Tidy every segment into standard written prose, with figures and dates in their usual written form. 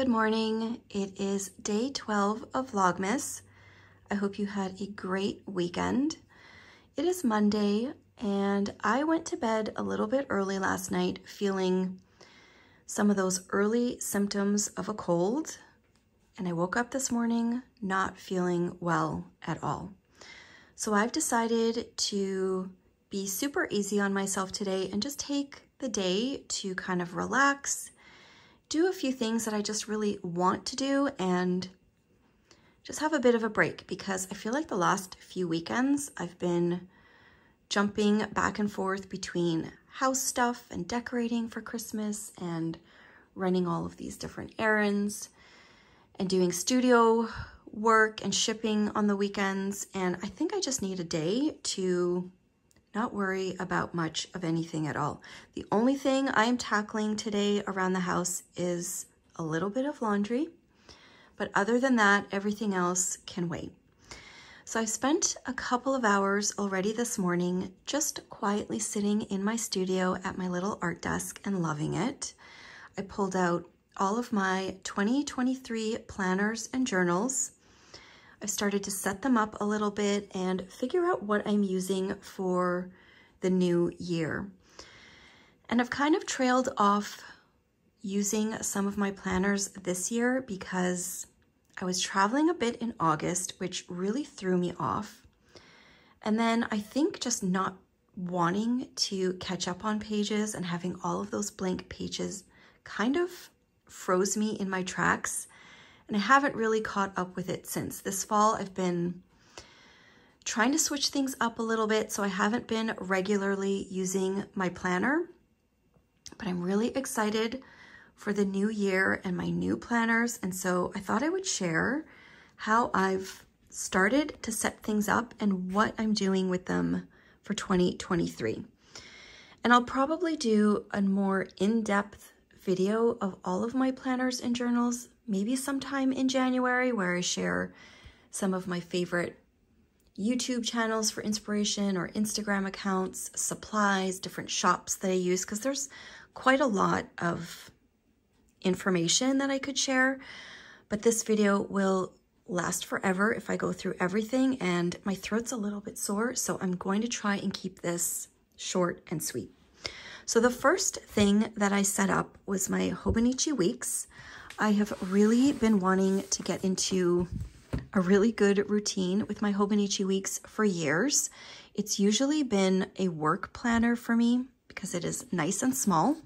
good morning. It is day 12 of Vlogmas. I hope you had a great weekend. It is Monday and I went to bed a little bit early last night feeling some of those early symptoms of a cold, and I woke up this morning not feeling well at all. So I've decided to be super easy on myself today and just take the day to kind of relax, do a few things that I just really want to do, and just have a bit of a break, because I feel like the last few weekends I've been jumping back and forth between house stuff and decorating for Christmas and running all of these different errands and doing studio work and shipping on the weekends. And I think I just need a day to not worry about much of anything at all. The only thing I am tackling today around the house is a little bit of laundry, but other than that, everything else can wait. So I've spent a couple of hours already this morning just quietly sitting in my studio at my little art desk and loving it. I pulled out all of my 2023 planners and journals. I've started to set them up a little bit and figure out what I'm using for the new year. And I've kind of trailed off using some of my planners this year because I was traveling a bit in August, which really threw me off. And then I think just not wanting to catch up on pages and having all of those blank pages kind of froze me in my tracks. And I haven't really caught up with it since. This fall, I've been trying to switch things up a little bit, so I haven't been regularly using my planner, but I'm really excited for the new year and my new planners. And so I thought I would share how I've started to set things up and what I'm doing with them for 2023. And I'll probably do a more in-depth video of all of my planners and journals maybe sometime in January, where I share some of my favorite YouTube channels for inspiration or Instagram accounts, supplies, different shops that I use, because there's quite a lot of information that I could share. But this video will last forever if I go through everything, and my throat's a little bit sore, so I'm going to try and keep this short and sweet. So the first thing that I set up was my Hobonichi Weeks. I have really been wanting to get into a really good routine with my Hobonichi Weeks for years. It's usually been a work planner for me because it is nice and small.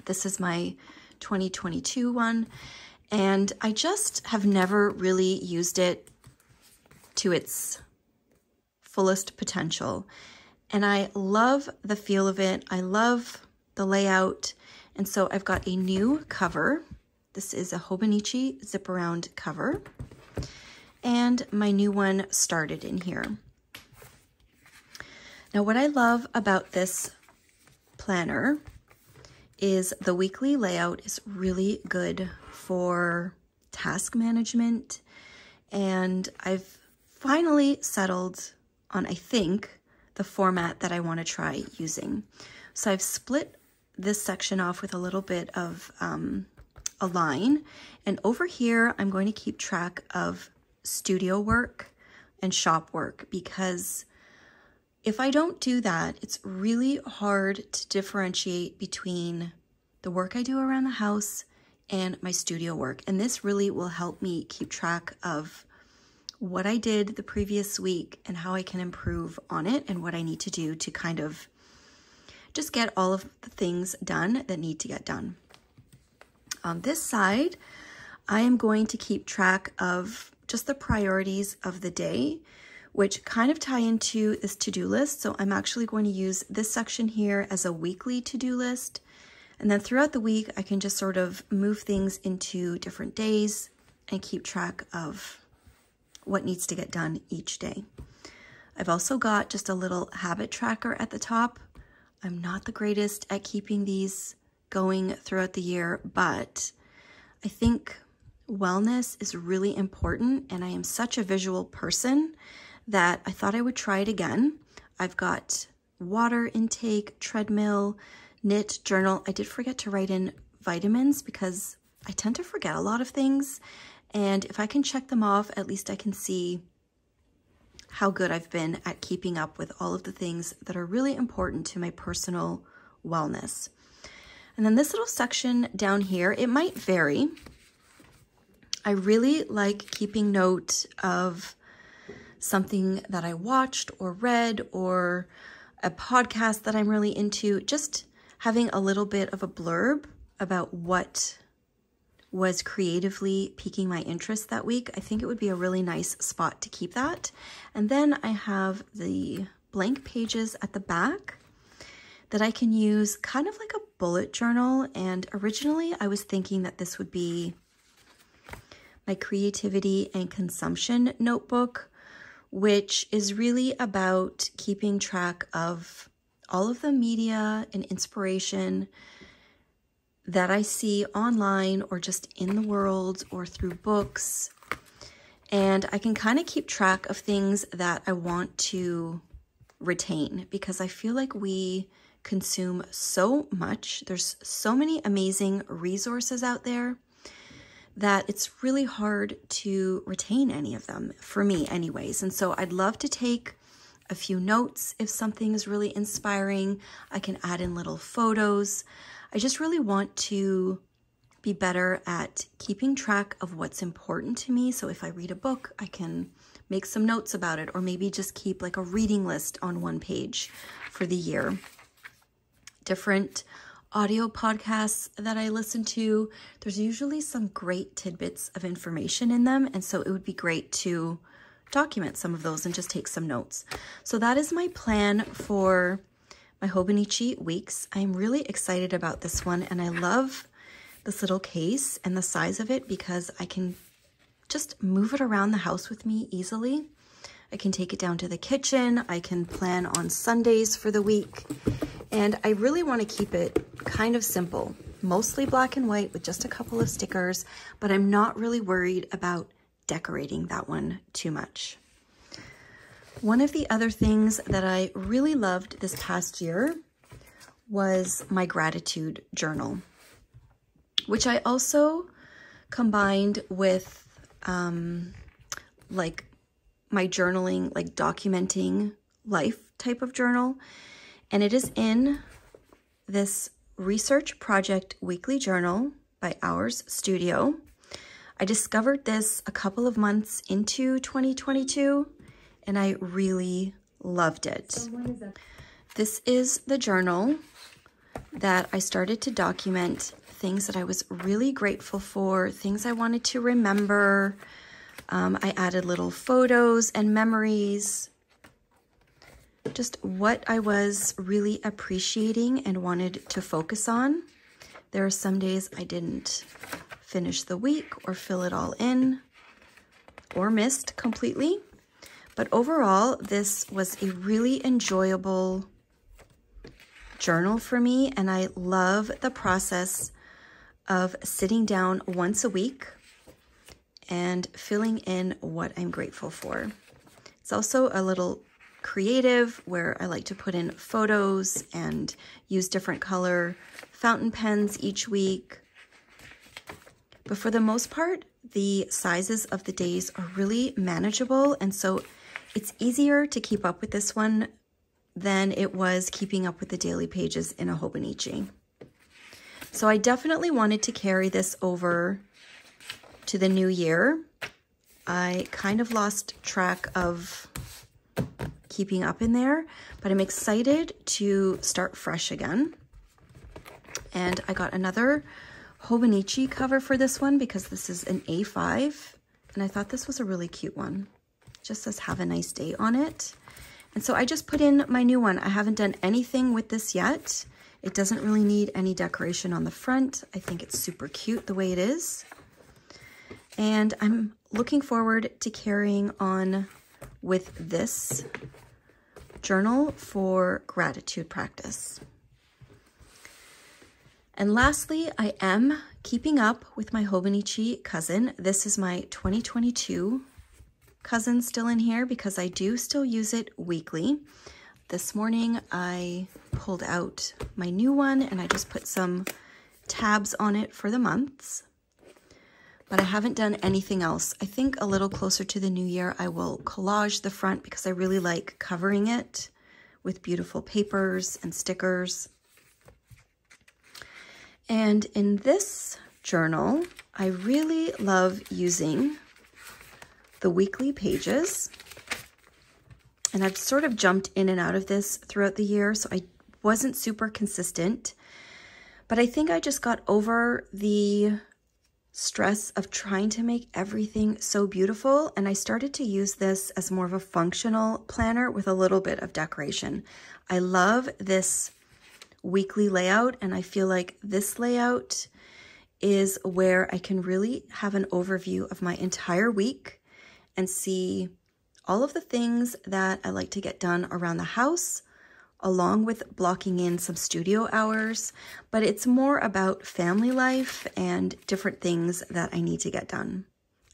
This is my 2022 one, and I just have never really used it to its fullest potential. And I love the feel of it. I love the layout. And so I've got a new cover. This is a Hobonichi zip around cover, and my new one started in here. Now, what I love about this planner is the weekly layout is really good for task management, and I've finally settled on, I think, the format that I want to try using. So I've split this section off with a little bit of a line, and over here I'm going to keep track of studio work and shop work, because if I don't do that, it's really hard to differentiate between the work I do around the house and my studio work. And this really will help me keep track of what I did the previous week and how I can improve on it and what I need to do to kind of just get all of the things done that need to get done. On this side, I am going to keep track of just the priorities of the day, which kind of tie into this to-do list. So I'm actually going to use this section here as a weekly to-do list. And then throughout the week, I can just sort of move things into different days and keep track of what needs to get done each day. I've also got just a little habit tracker at the top. I'm not the greatest at keeping these going throughout the year, but I think wellness is really important, and I am such a visual person that I thought I would try it again. I've got water intake, treadmill, knit, journal. I did forget to write in vitamins because I tend to forget a lot of things, and if I can check them off, at least I can see how good I've been at keeping up with all of the things that are really important to my personal wellness. And then this little section down here, it might vary. I really like keeping note of something that I watched or read, or a podcast that I'm really into, just having a little bit of a blurb about what was creatively piquing my interest that week. I think it would be a really nice spot to keep that. And then I have the blank pages at the back that I can use kind of like a bullet journal. And originally I was thinking that this would be my creativity and consumption notebook, which is really about keeping track of all of the media and inspiration that I see online or just in the world or through books. And I can kind of keep track of things that I want to retain, because I feel like we consume so much. There's so many amazing resources out there that it's really hard to retain any of them, for me anyways. And so I'd love to take a few notes. If something is really inspiring, I can add in little photos. I just really want to be better at keeping track of what's important to me. So if I read a book, I can make some notes about it, or maybe just keep like a reading list on one page for the year. Different audio podcasts that I listen to, there's usually some great tidbits of information in them. And so it would be great to document some of those and just take some notes. So that is my plan for my Hobonichi weeks. I'm really excited about this one, and I love this little case and the size of it because I can just move it around the house with me easily. I can take it down to the kitchen. I can plan on Sundays for the week. And I really want to keep it kind of simple, mostly black and white with just a couple of stickers, but I'm not really worried about decorating that one too much. One of the other things that I really loved this past year was my gratitude journal, which I also combined with like my journaling, like documenting life type of journal. And it is in this research project weekly journal by Hours Studio. I discovered this a couple of months into 2022, and I really loved it. So what is it? This is the journal that I started to document things that I was really grateful for, things I wanted to remember. I added little photos and memories, just what I was really appreciating and wanted to focus on. There are some days I didn't finish the week or fill it all in or missed completely. But overall, this was a really enjoyable journal for me, and I love the process of sitting down once a week and filling in what I'm grateful for. It's also a little creative where I like to put in photos and use different color fountain pens each week. But for the most part, the sizes of the days are really manageable, and so it's easier to keep up with this one than it was keeping up with the daily pages in a Hobonichi. So I definitely wanted to carry this over to the new year. I kind of lost track of keeping up in there, but I'm excited to start fresh again. And I got another Hobonichi cover for this one because this is an A5, and I thought this was a really cute one. It just says "Have a nice day" on it. And so I just put in my new one. I haven't done anything with this yet. It doesn't really need any decoration on the front. I think it's super cute the way it is. And I'm looking forward to carrying on with this journal for gratitude practice. And lastly, I am keeping up with my Hobonichi cousin. This is my 2022 cousin still in here because I do still use it weekly. This morning I pulled out my new one and I just put some tabs on it for the months. but I haven't done anything else. I think a little closer to the new year, I will collage the front because I really like covering it with beautiful papers and stickers. And in this journal, I really love using the weekly pages. And I've sort of jumped in and out of this throughout the year, so I wasn't super consistent. But I think I just got over the stress of trying to make everything so beautiful, and I started to use this as more of a functional planner with a little bit of decoration. I love this weekly layout, and I feel like this layout is where I can really have an overview of my entire week and see all of the things that I like to get done around the house, along with blocking in some studio hours, but it's more about family life and different things that I need to get done.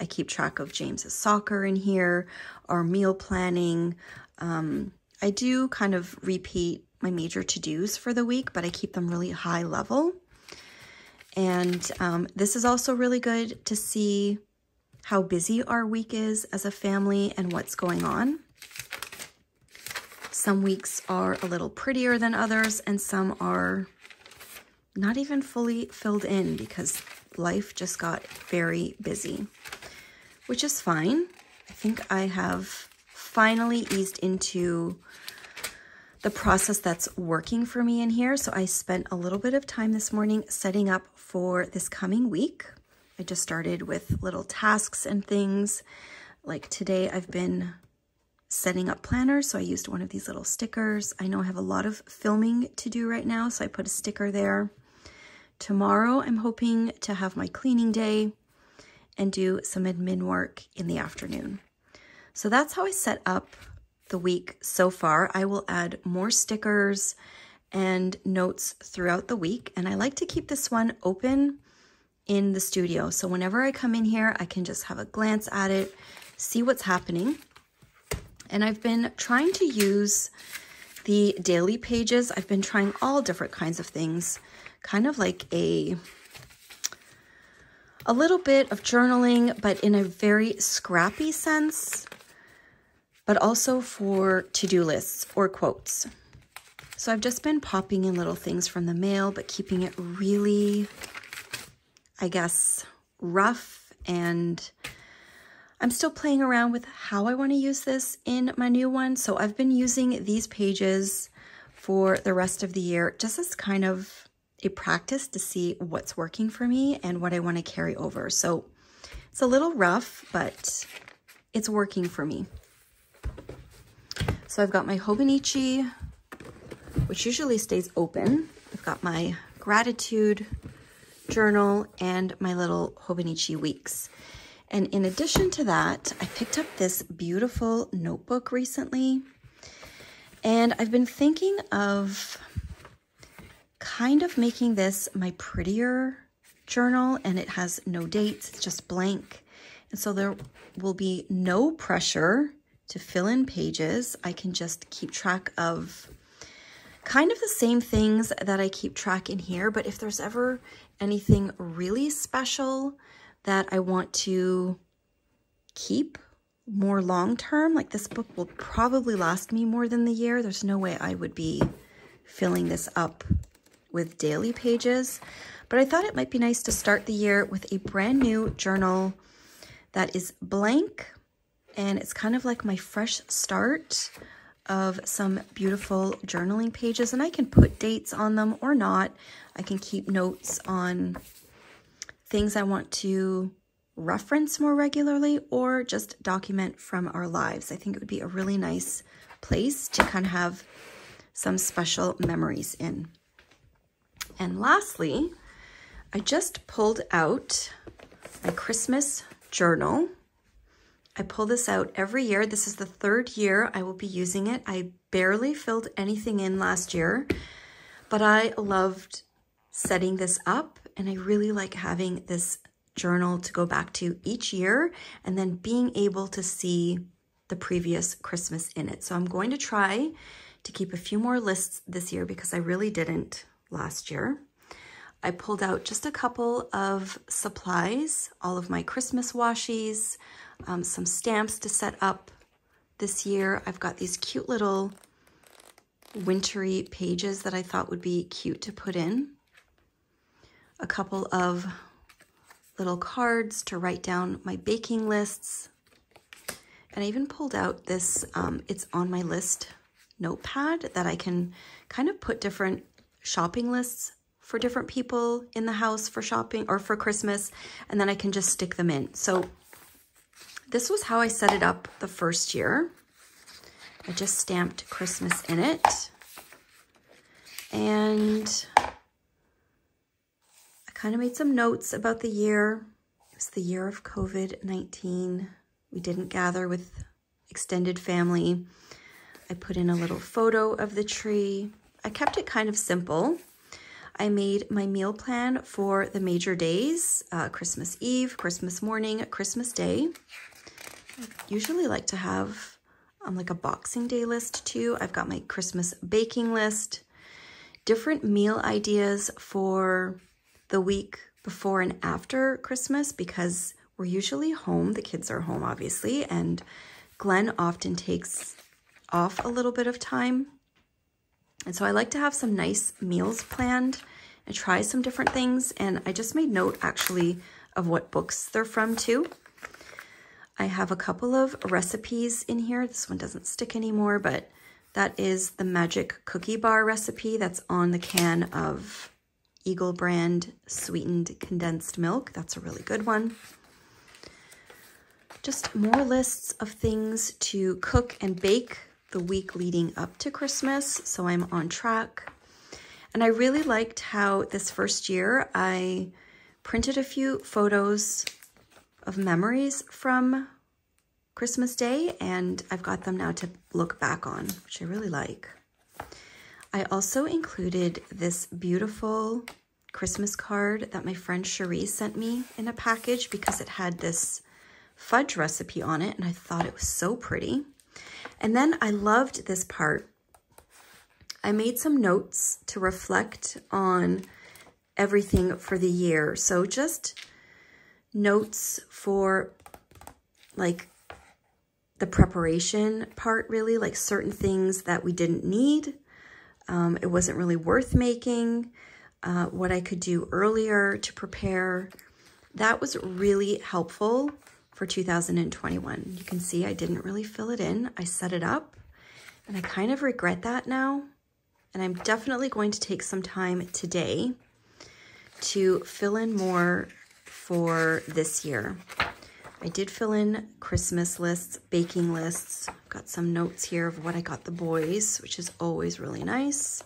I keep track of James's soccer in here, our meal planning. I do kind of repeat my major to-dos for the week, but I keep them really high level. And this is also really good to see how busy our week is as a family and what's going on. Some weeks are a little prettier than others, and some are not even fully filled in because life just got very busy, which is fine. I think I have finally eased into the process that's working for me in here. So I spent a little bit of time this morning setting up for this coming week. I just started with little tasks and things. Like today I've been setting up planners, so I used one of these little stickers. I know I have a lot of filming to do right now, so I put a sticker there. Tomorrow I'm hoping to have my cleaning day and do some admin work in the afternoon. So that's how I set up the week so far. I will add more stickers and notes throughout the week, and I like to keep this one open in the studio, so whenever I come in here I can just have a glance at it, see what's happening. And I've been trying to use the daily pages. I've been trying all different kinds of things, kind of like a little bit of journaling, but in a very scrappy sense, but also for to-do lists or quotes. So I've just been popping in little things from the mail, but keeping it really, I guess, rough, and I'm still playing around with how I want to use this in my new one. So I've been using these pages for the rest of the year just as kind of a practice to see what's working for me and what I want to carry over. So it's a little rough, but it's working for me. So I've got my Hobonichi, which usually stays open. I've got my gratitude journal and my little Hobonichi weeks. And in addition to that, I picked up this beautiful notebook recently, and I've been thinking of kind of making this my prettier journal, and it has no dates, it's just blank. And so there will be no pressure to fill in pages. I can just keep track of kind of the same things that I keep track in here, but if there's ever anything really special that I want to keep more long-term, like this book will probably last me more than the year. There's no way I would be filling this up with daily pages, but I thought it might be nice to start the year with a brand new journal that is blank, and it's kind of like my fresh start of some beautiful journaling pages, and I can put dates on them or not. I can keep notes on things I want to reference more regularly or just document from our lives. I think it would be a really nice place to kind of have some special memories in. And lastly, I just pulled out my Christmas journal. I pull this out every year. This is the third year I will be using it. I barely filled anything in last year, but I loved setting this up, and I really like having this journal to go back to each year and then being able to see the previous Christmas in it. So I'm going to try to keep a few more lists this year because I really didn't last year. I pulled out just a couple of supplies, all of my Christmas washies, some stamps to set up this year. I've got these cute little wintry pages that I thought would be cute to put in. A couple of little cards to write down my baking lists. And I even pulled out this, it's on my list notepad that I can kind of put different shopping lists for different people in the house for shopping or for Christmas, and then I can just stick them in. So this was how I set it up the first year. I just stamped Christmas in it. And I kind of made some notes about the year. It was the year of COVID-19. We didn't gather with extended family. I put in a little photo of the tree. I kept it kind of simple. I made my meal plan for the major days, Christmas Eve, Christmas morning, Christmas Day. I usually like to have like a Boxing Day list too. I've got my Christmas baking list, different meal ideas for the week before and after Christmas because we're usually home. The kids are home, obviously, and Glenn often takes off a little bit of time. And so I like to have some nice meals planned and try some different things. And I just made note actually of what books they're from too. I have a couple of recipes in here. This one doesn't stick anymore, but that is the magic cookie bar recipe that's on the can of Eagle brand sweetened condensed milk. That's a really good one. Just more lists of things to cook and bake the week leading up to Christmas, so I'm on track. And I really liked how this first year I printed a few photos of memories from Christmas Day, and I've got them now to look back on, which I really like. I also included this beautiful Christmas card that my friend Cherie sent me in a package because it had this fudge recipe on it, and I thought it was so pretty. And then I loved this part. I made some notes to reflect on everything for the year. So just notes for like the preparation part, really, like certain things that we didn't need. It wasn't really worth making, what I could do earlier to prepare. That was really helpful for 2021. You can see I didn't really fill it in. I set it up and I kind of regret that now. And I'm definitely going to take some time today to fill in more for this year. I did fill in Christmas lists, baking lists. I've got some notes here of what I got the boys, which is always really nice,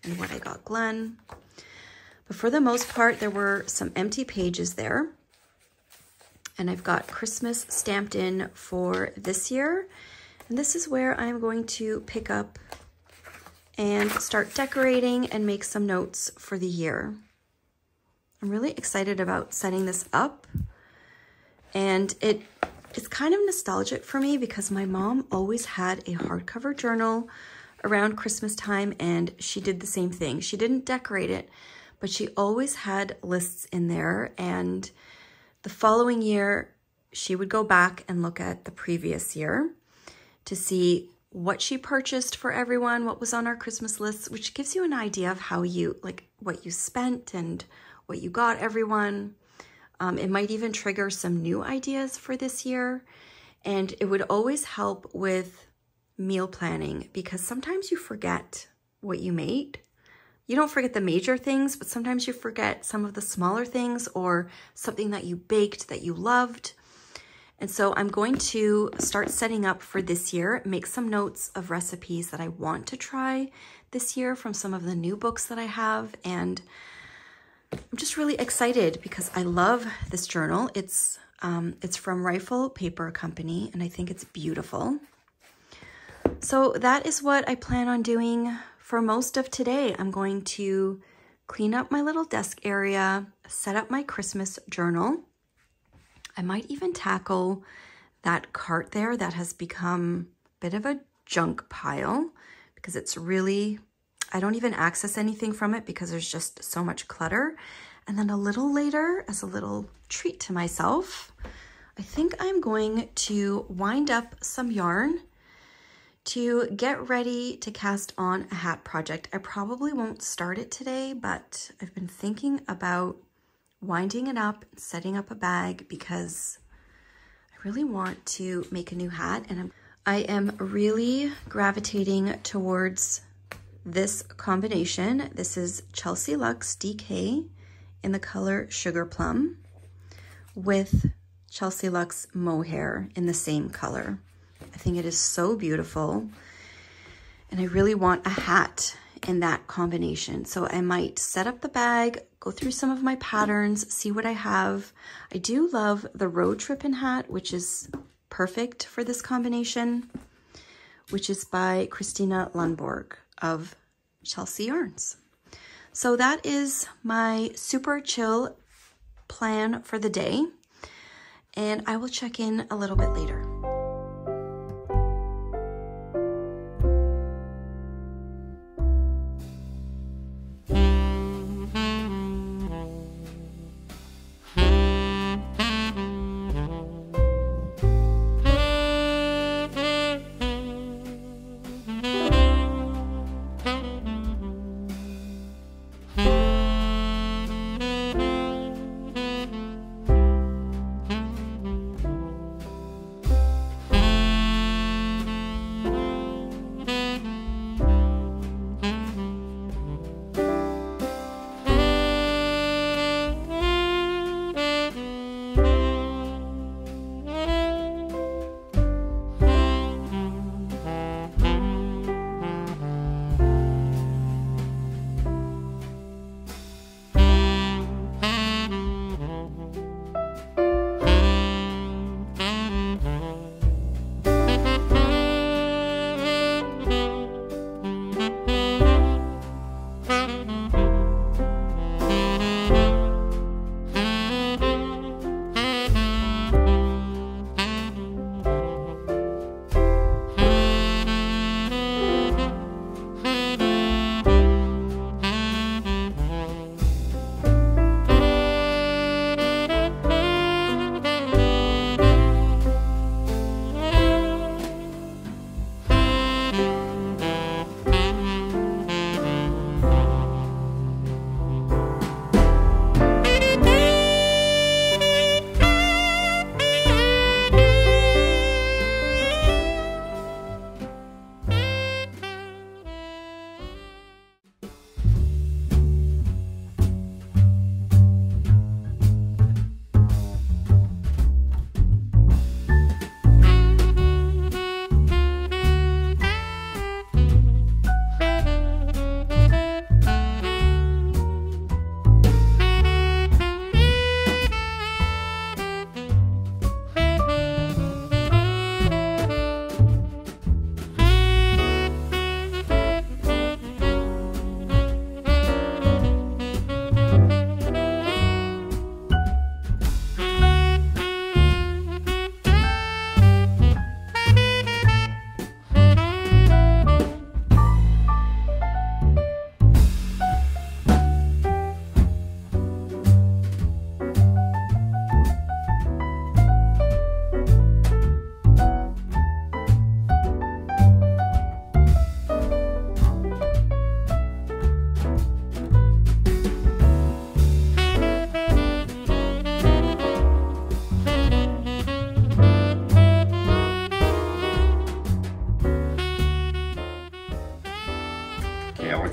and what I got Glenn. But for the most part, there were some empty pages there. And I've got Christmas stamped in for this year. And this is where I'm going to pick up and start decorating and make some notes for the year. I'm really excited about setting this up. And it's kind of nostalgic for me because my mom always had a hardcover journal around Christmas time, and she did the same thing. She didn't decorate it, but she always had lists in there. And the following year, she would go back and look at the previous year to see what she purchased for everyone, what was on our Christmas lists, which gives you an idea of how you, like, what you spent and what you got everyone. It might even trigger some new ideas for this year. And it would always help with meal planning because sometimes you forget what you made. You don't forget the major things, but sometimes you forget some of the smaller things or something that you baked that you loved. And so I'm going to start setting up for this year, make some notes of recipes that I want to try this year from some of the new books that I have. And I'm just really excited because I love this journal. It's from Rifle Paper Company, and I think it's beautiful. So that is what I plan on doing for most of today. I'm going to clean up my little desk area, set up my Christmas journal. I might even tackle that cart there that has become a bit of a junk pile because it's really I don't even access anything from it because there's just so much clutter. And then a little later, as a little treat to myself, I think I'm going to wind up some yarn to get ready to cast on a hat project. I probably won't start it today, but I've been thinking about winding it up and setting up a bag because I really want to make a new hat, and I am really gravitating towards this combination. This is Chelsea Luxe DK in the color Sugar Plum with Chelsea Luxe Mohair in the same color. I think it is so beautiful, and I really want a hat in that combination. So I might set up the bag, go through some of my patterns, see what I have. I do love the road tripping hat, which is perfect for this combination, which is by Christina Lundborg of Chelsea Yarns. So that is my super chill plan for the day, and I will check in a little bit later.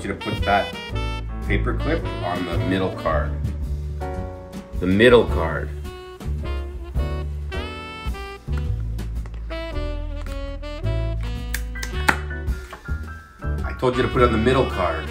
To put that paper clip on the middle card. The middle card. I told you to put it on the middle card.